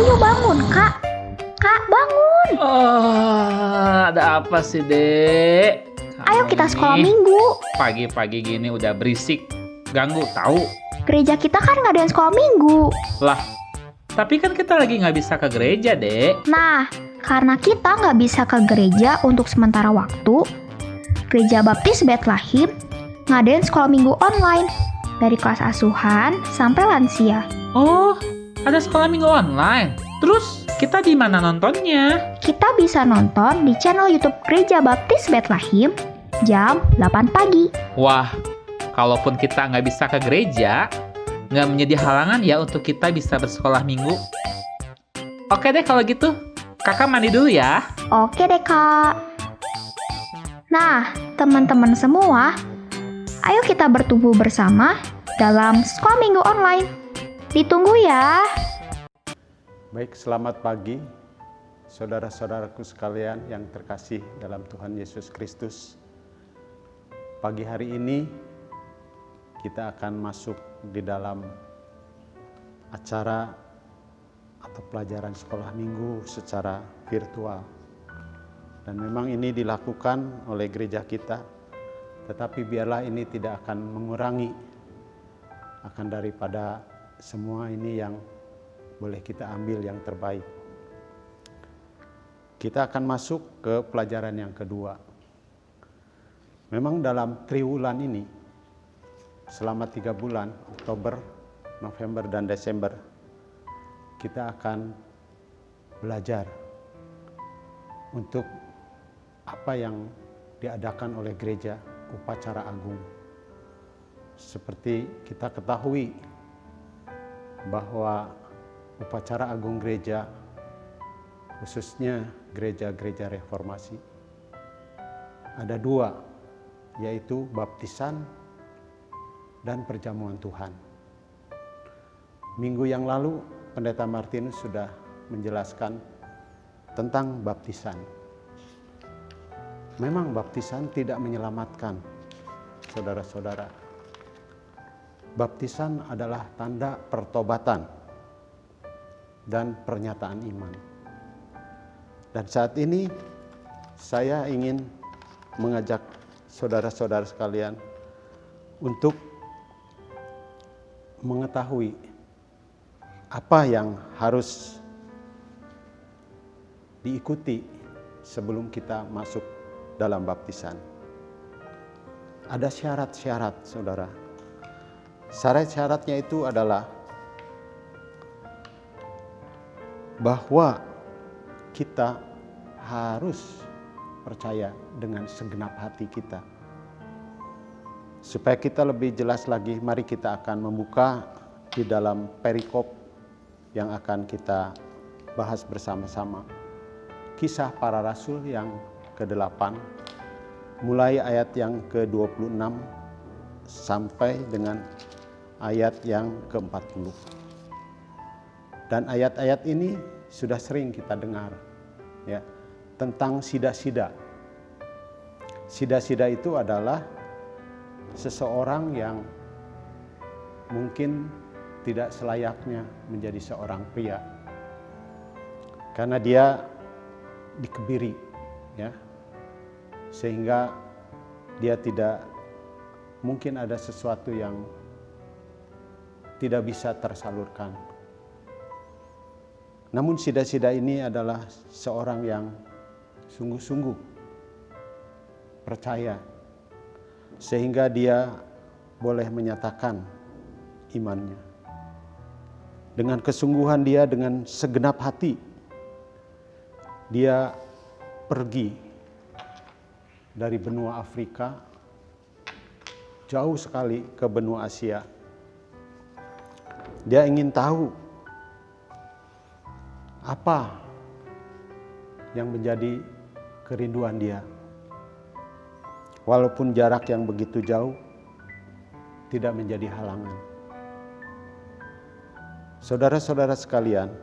Ayo bangun, Kak. Kak, bangun. Ada apa sih, Dek? Ayo kita sekolah minggu. Pagi-pagi gini udah berisik. Ganggu, tahu? Gereja kita kan ngadain sekolah minggu. Lah, tapi kan kita lagi nggak bisa ke gereja, Dek. Nah, karena kita nggak bisa ke gereja untuk sementara waktu, Gereja Baptis Bethlehem ngadain sekolah minggu online dari kelas asuhan sampai lansia. Oh, ada sekolah minggu online. Terus kita di mana nontonnya? Kita bisa nonton di channel YouTube Gereja Baptis Bethlehem jam 8 pagi. Wah, kalaupun kita nggak bisa ke gereja, nggak menjadi halangan ya untuk kita bisa bersekolah minggu. Oke deh kalau gitu, kakak mandi dulu ya. Oke deh, Kak. Nah, teman-teman semua, ayo kita bertumbuh bersama dalam sekolah minggu online. Ditunggu ya. Baik, selamat pagi saudara-saudaraku sekalian yang terkasih dalam Tuhan Yesus Kristus. Pagi hari ini kita akan masuk di dalam acara atau pelajaran sekolah minggu secara virtual. Dan memang ini dilakukan oleh gereja kita, tetapi biarlah ini tidak akan mengurangi akan daripada semua ini yang boleh kita ambil yang terbaik. Kita akan masuk ke pelajaran yang kedua. Memang dalam triwulan ini, selama 3 bulan, Oktober, November, dan Desember, kita akan belajar untuk apa yang diadakan oleh gereja, upacara agung. Seperti kita ketahui bahwa upacara agung gereja, khususnya gereja-gereja reformasi, ada 2, yaitu baptisan dan perjamuan Tuhan. Minggu yang lalu, Pendeta Martinus sudah menjelaskan tentang baptisan. Memang baptisan tidak menyelamatkan, saudara-saudara. Baptisan adalah tanda pertobatan dan pernyataan iman. Dan saat ini saya ingin mengajak saudara-saudara sekalian untuk mengetahui apa yang harus diikuti sebelum kita masuk dalam baptisan. Ada syarat-syarat, saudara. Syarat-syaratnya itu adalah bahwa kita harus percaya dengan segenap hati kita. Supaya kita lebih jelas lagi, mari kita akan membuka di dalam perikop yang akan kita bahas bersama-sama. Kisah Para Rasul yang ke-8, mulai ayat yang ke-26 sampai dengan ayat yang ke-40. Dan ayat-ayat ini sudah sering kita dengar, ya, tentang sida-sida. Sida-sida itu adalah seseorang yang mungkin tidak selayaknya menjadi seorang pria, karena dia dikebiri, ya, sehingga dia tidak mungkin ada sesuatu yang tidak bisa tersalurkan. Namun sida-sida ini adalah seorang yang sungguh-sungguh percaya, sehingga dia boleh menyatakan imannya. Dengan kesungguhan dia, dengan segenap hati, dia pergi dari benua Afrika jauh sekali ke benua Asia. Dia ingin tahu apa yang menjadi kerinduan dia. Walaupun jarak yang begitu jauh tidak menjadi halangan. Saudara-saudara sekalian,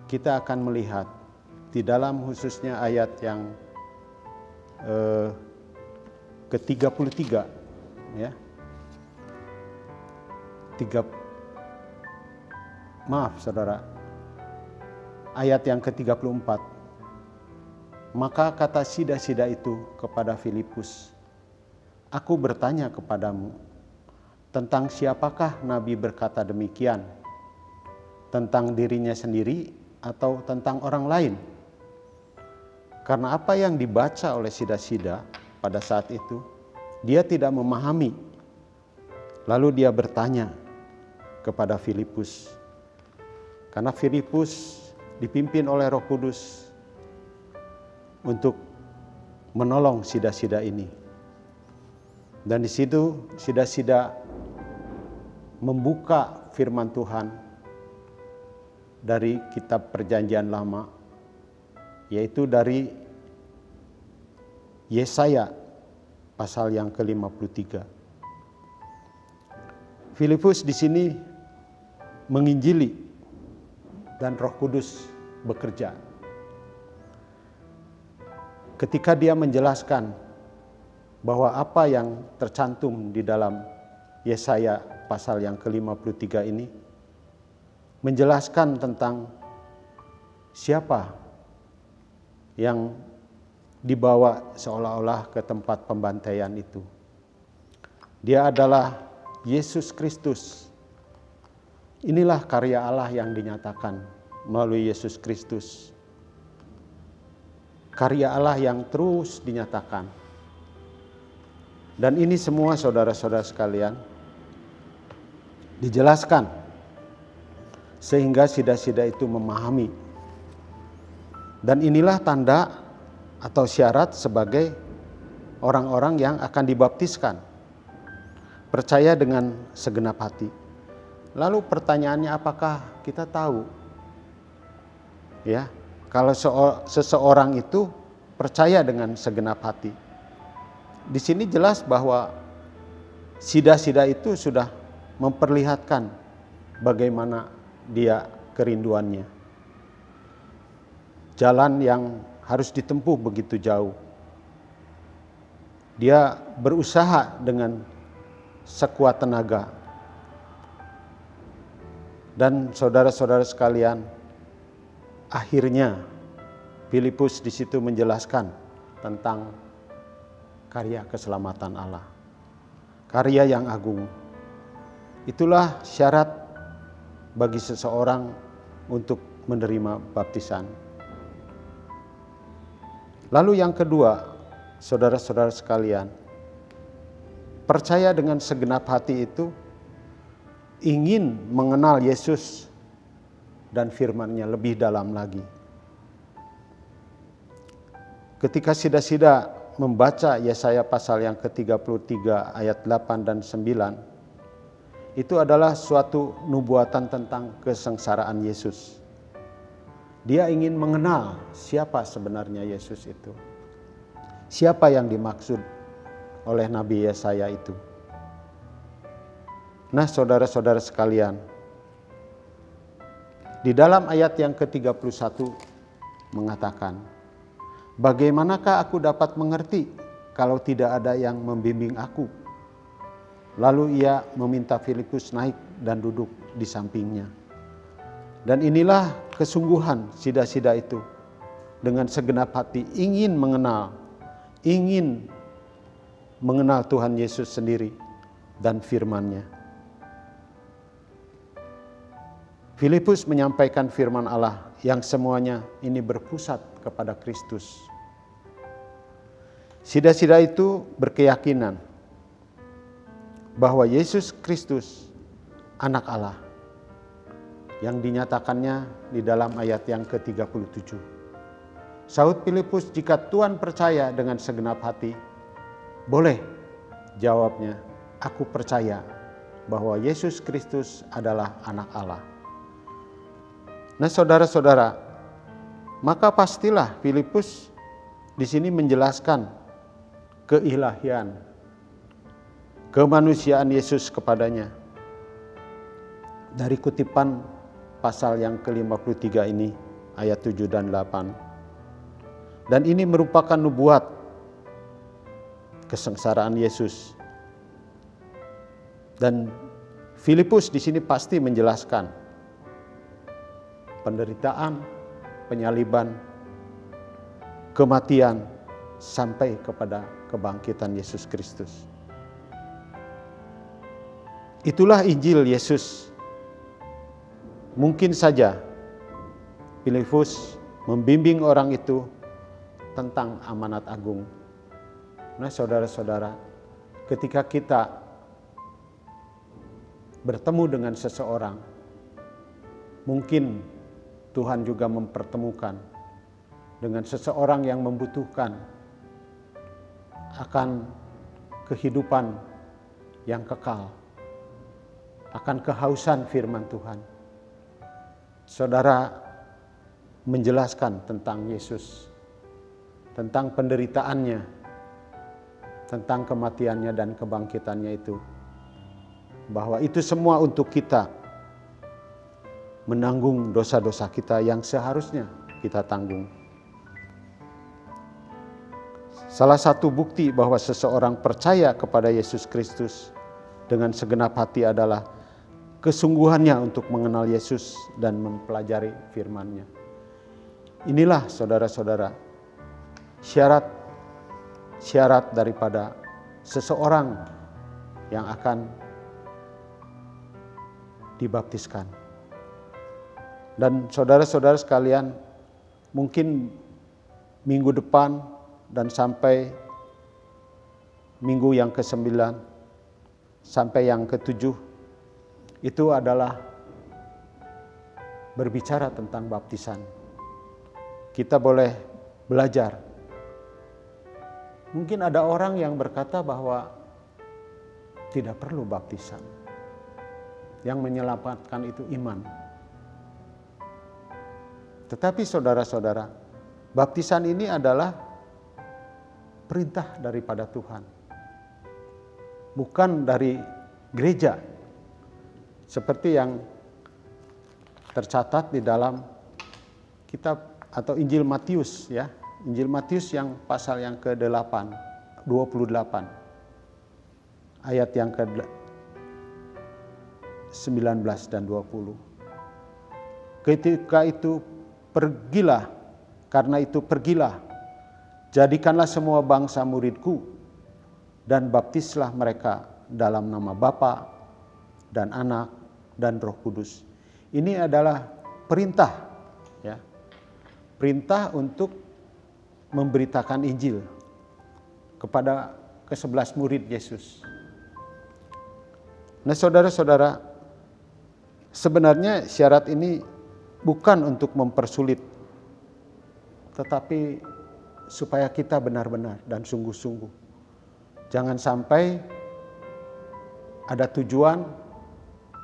kita akan melihat di dalam khususnya ayat yang ke-33, ya. Saudara. ayat yang ke-34. Maka kata sida-sida itu kepada Filipus, "Aku bertanya kepadamu, tentang siapakah Nabi berkata demikian? Tentang dirinya sendiri atau tentang orang lain?" Karena apa yang dibaca oleh sida-sida pada saat itu, dia tidak memahami. Lalu dia bertanya kepada Filipus. Karena Filipus dipimpin oleh Roh Kudus untuk menolong sida-sida ini. Dan di situ sida-sida membuka firman Tuhan dari kitab Perjanjian Lama, yaitu dari Yesaya pasal yang ke-53. Filipus di sini menginjili dan Roh Kudus bekerja. Ketika dia menjelaskan bahwa apa yang tercantum di dalam Yesaya pasal yang ke-53 ini menjelaskan tentang siapa yang dibawa seolah-olah ke tempat pembantaian itu. Dia adalah Yesus Kristus. Inilah karya Allah yang dinyatakan melalui Yesus Kristus. Karya Allah yang terus dinyatakan. Dan ini semua saudara-saudara sekalian dijelaskan sehingga sida-sida itu memahami. Dan inilah tanda atau syarat sebagai orang-orang yang akan dibaptiskan. Percaya dengan segenap hati. Lalu pertanyaannya, apakah kita tahu? Ya, kalau seseorang itu percaya dengan segenap hati. Di sini jelas bahwa sida-sida itu sudah memperlihatkan bagaimana dia kerinduannya. Jalan yang harus ditempuh begitu jauh. Dia berusaha dengan sekuat tenaga. Dan saudara-saudara sekalian, akhirnya Filipus di situ menjelaskan tentang karya keselamatan Allah. Karya yang agung. Itulah syarat bagi seseorang untuk menerima baptisan. Lalu yang kedua, saudara-saudara sekalian, percaya dengan segenap hati itu ingin mengenal Yesus dan firman-Nya lebih dalam lagi. Ketika sida-sida membaca Yesaya pasal yang ke-33 ayat 8 dan 9, itu adalah suatu nubuatan tentang kesengsaraan Yesus. Dia ingin mengenal siapa sebenarnya Yesus itu. Siapa yang dimaksud oleh Nabi Yesaya itu. Nah, saudara-saudara sekalian, di dalam ayat yang ke-31 mengatakan, "Bagaimanakah aku dapat mengerti kalau tidak ada yang membimbing aku?" Lalu ia meminta Filipus naik dan duduk di sampingnya. Dan inilah kesungguhan sida-sida itu dengan segenap hati ingin mengenal Tuhan Yesus sendiri dan firman-Nya. Filipus menyampaikan firman Allah yang semuanya ini berpusat kepada Kristus. Sida-sida itu berkeyakinan bahwa Yesus Kristus anak Allah yang dinyatakannya di dalam ayat yang ke-37. Sahut Filipus, "Jika Tuhan percaya dengan segenap hati, boleh." Jawabnya, "Aku percaya bahwa Yesus Kristus adalah anak Allah." Nah, saudara-saudara, maka pastilah Filipus di sini menjelaskan keilahian, kemanusiaan Yesus kepadanya. Dari kutipan pasal yang ke-53 ini, ayat 7 dan 8. Dan ini merupakan nubuat kesengsaraan Yesus. Dan Filipus di sini pasti menjelaskan penderitaan, penyaliban, kematian, sampai kepada kebangkitan Yesus Kristus. Itulah Injil Yesus. Mungkin saja Filipus membimbing orang itu tentang amanat agung. Nah, saudara-saudara, ketika kita bertemu dengan seseorang, mungkin Tuhan juga mempertemukan dengan seseorang yang membutuhkan akan kehidupan yang kekal, akan kehausan firman Tuhan. Saudara menjelaskan tentang Yesus, tentang penderitaannya, tentang kematiannya dan kebangkitannya itu. Bahwa itu semua untuk kita menanggung dosa-dosa kita yang seharusnya kita tanggung. Salah satu bukti bahwa seseorang percaya kepada Yesus Kristus dengan segenap hati adalah kesungguhannya untuk mengenal Yesus dan mempelajari firman-Nya. Inilah saudara-saudara syarat daripada seseorang yang akan dibaptiskan. Dan saudara-saudara sekalian, mungkin minggu depan dan sampai minggu yang ke-9 sampai yang ke-7 itu adalah berbicara tentang baptisan. Kita boleh belajar. Mungkin ada orang yang berkata bahwa tidak perlu baptisan. Yang menyelamatkan itu iman. Tetapi saudara-saudara, baptisan ini adalah perintah daripada Tuhan. Bukan dari gereja. Seperti yang tercatat di dalam kitab atau Injil Matius ya. Injil Matius yang pasal yang ke-8, 28. Ayat yang ke-19 dan 20. Ketika itu pergilah, karena itu pergilah, jadikanlah semua bangsa muridku dan baptislah mereka dalam nama Bapa dan Anak dan Roh Kudus. Ini adalah perintah ya. Perintah untuk memberitakan Injil kepada ke-11 murid Yesus. Nah, saudara-saudara, sebenarnya syarat ini bukan untuk mempersulit, tetapi supaya kita benar-benar dan sungguh-sungguh. Jangan sampai ada tujuan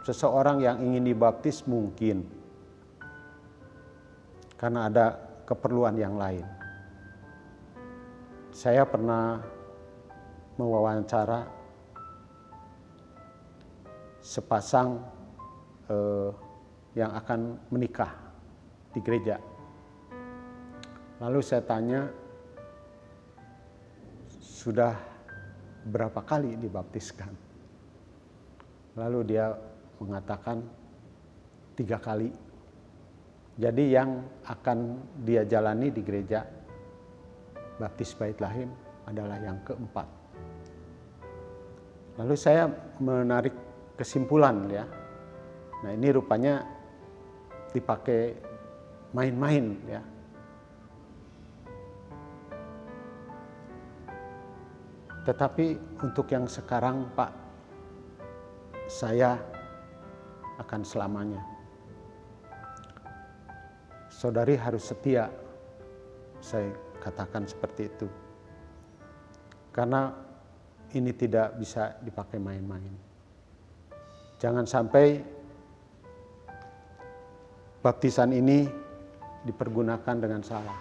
seseorang yang ingin dibaptis mungkin karena ada keperluan yang lain. Saya pernah mewawancara sepasang yang akan menikah di gereja. Lalu saya tanya, sudah berapa kali dibaptiskan? Lalu dia mengatakan 3 kali. Jadi yang akan dia jalani di gereja Baptis Bait Lahim adalah yang ke-4. Lalu saya menarik kesimpulan ya. Nah, ini rupanya dipakai main-main ya. Tetapi untuk yang sekarang, Pak, saya akan selamanya. Saudari harus setia, saya katakan seperti itu. Karena ini tidak bisa dipakai main-main. Jangan sampai baptisan ini dipergunakan dengan salah.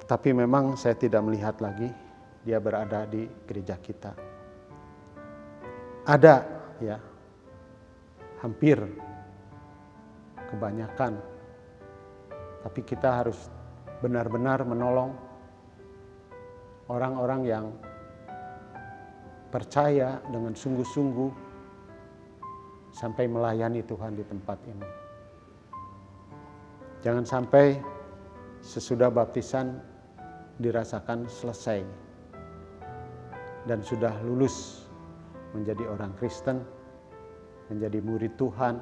Tapi memang saya tidak melihat lagi dia berada di gereja kita. Ada ya, hampir kebanyakan. Tapi kita harus benar-benar menolong orang-orang yang percaya dengan sungguh-sungguh sampai melayani Tuhan di tempat ini. Jangan sampai sesudah baptisan dirasakan selesai dan sudah lulus menjadi orang Kristen, menjadi murid Tuhan,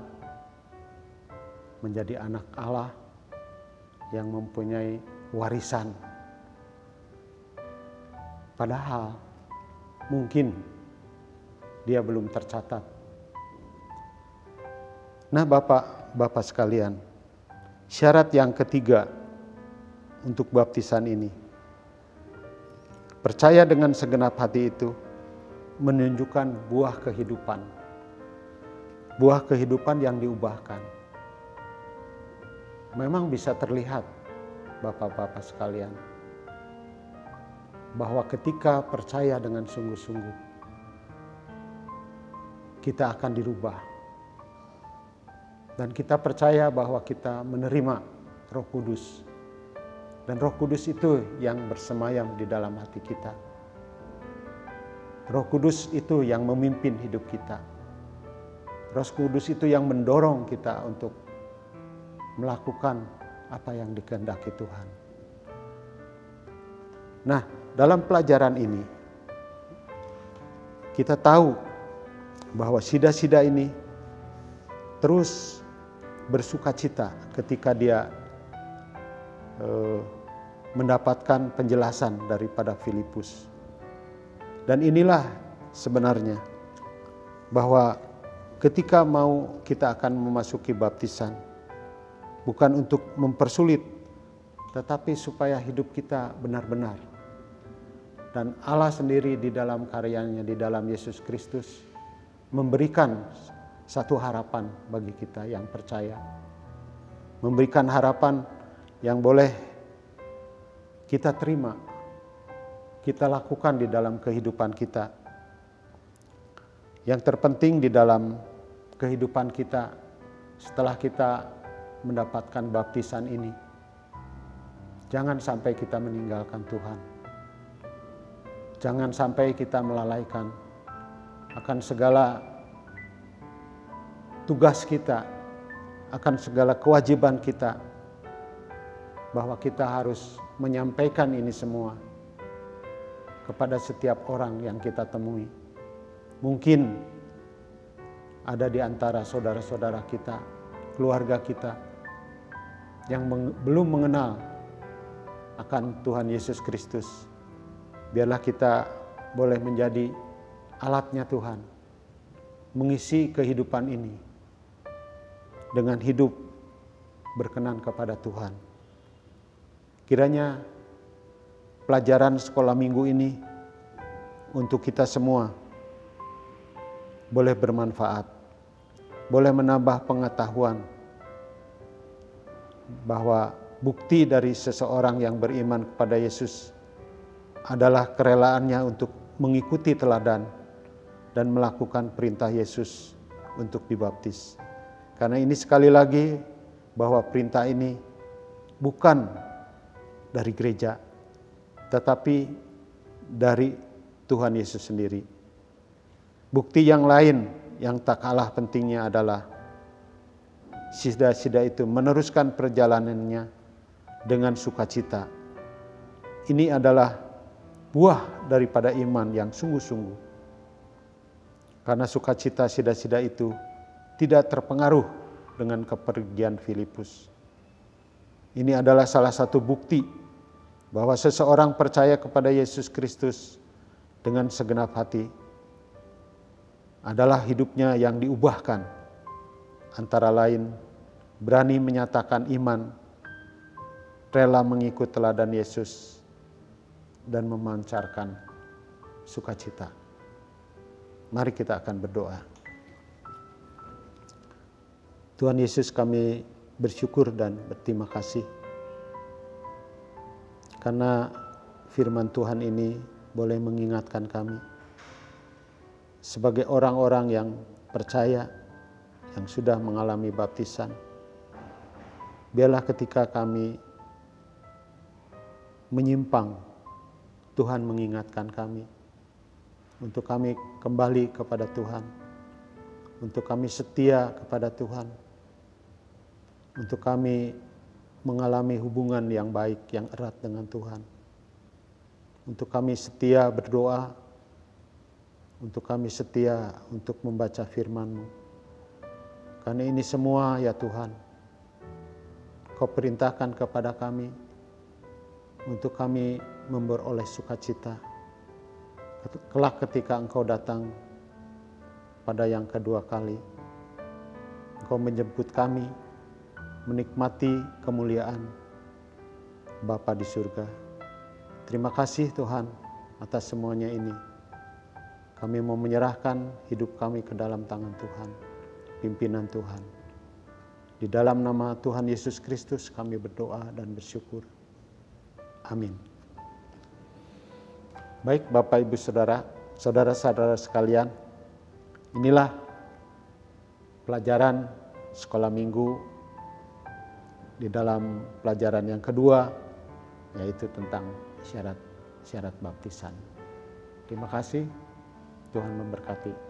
menjadi anak Allah yang mempunyai warisan. Padahal mungkin dia belum tercatat. Nah, Bapak sekalian, syarat yang ketiga untuk baptisan ini, percaya dengan segenap hati itu menunjukkan buah kehidupan. Buah kehidupan yang diubahkan. Memang bisa terlihat, Bapak-bapak sekalian, bahwa ketika percaya dengan sungguh-sungguh, kita akan dirubah. Dan kita percaya bahwa kita menerima Roh Kudus. Dan Roh Kudus itu yang bersemayam di dalam hati kita. Roh Kudus itu yang memimpin hidup kita. Roh Kudus itu yang mendorong kita untuk melakukan apa yang dikehendaki Tuhan. Nah, dalam pelajaran ini kita tahu bahwa sida-sida ini terus bersukacita ketika dia mendapatkan penjelasan daripada Filipus. Dan inilah sebenarnya bahwa ketika mau kita akan memasuki baptisan, bukan untuk mempersulit, tetapi supaya hidup kita benar-benar. Dan Allah sendiri di dalam karyanya, di dalam Yesus Kristus, memberikan satu harapan bagi kita yang percaya. Memberikan harapan yang boleh kita terima, kita lakukan di dalam kehidupan kita. Yang terpenting di dalam kehidupan kita setelah kita mendapatkan baptisan ini, jangan sampai kita meninggalkan Tuhan. Jangan sampai kita melalaikan akan segala tugas kita, akan segala kewajiban kita, bahwa kita harus menyampaikan ini semua kepada setiap orang yang kita temui. Mungkin ada di antara saudara-saudara kita, keluarga kita yang belum mengenal akan Tuhan Yesus Kristus. Biarlah kita boleh menjadi alatnya Tuhan, mengisi kehidupan ini dengan hidup berkenan kepada Tuhan. Kiranya pelajaran sekolah minggu ini untuk kita semua boleh bermanfaat, boleh menambah pengetahuan bahwa bukti dari seseorang yang beriman kepada Yesus adalah kerelaannya untuk mengikuti teladan dan melakukan perintah Yesus untuk dibaptis. Karena ini sekali lagi bahwa perintah ini bukan dari gereja, tetapi dari Tuhan Yesus sendiri. Bukti yang lain yang tak kalah pentingnya adalah sida-sida itu meneruskan perjalanannya dengan sukacita. Ini adalah buah daripada iman yang sungguh-sungguh. Karena sukacita sida-sida itu tidak terpengaruh dengan kepergian Filipus. Ini adalah salah satu bukti bahwa seseorang percaya kepada Yesus Kristus dengan segenap hati adalah hidupnya yang diubahkan. Antara lain berani menyatakan iman, rela mengikut teladan Yesus, dan memancarkan sukacita. Mari kita akan berdoa. Tuhan Yesus, kami bersyukur dan berterima kasih karena firman Tuhan ini boleh mengingatkan kami sebagai orang-orang yang percaya, yang sudah mengalami baptisan. Biarlah ketika kami menyimpang, Tuhan mengingatkan kami untuk kami kembali kepada Tuhan, untuk kami setia kepada Tuhan, untuk kami mengalami hubungan yang baik, yang erat dengan Tuhan. Untuk kami setia berdoa, untuk kami setia untuk membaca firman-Mu. Karena ini semua ya Tuhan, Kau perintahkan kepada kami untuk kami memperoleh sukacita. Kelak ketika Engkau datang pada yang kedua kali, Engkau menjemput kami menikmati kemuliaan Bapa di surga. Terima kasih Tuhan atas semuanya ini. Kami mau menyerahkan hidup kami ke dalam tangan Tuhan, pimpinan Tuhan. Di dalam nama Tuhan Yesus Kristus kami berdoa dan bersyukur. Amin. Baik Bapak Ibu Saudara, saudara-saudara sekalian, inilah pelajaran sekolah minggu di dalam pelajaran yang kedua, yaitu tentang syarat baptisan. Terima kasih, Tuhan memberkati.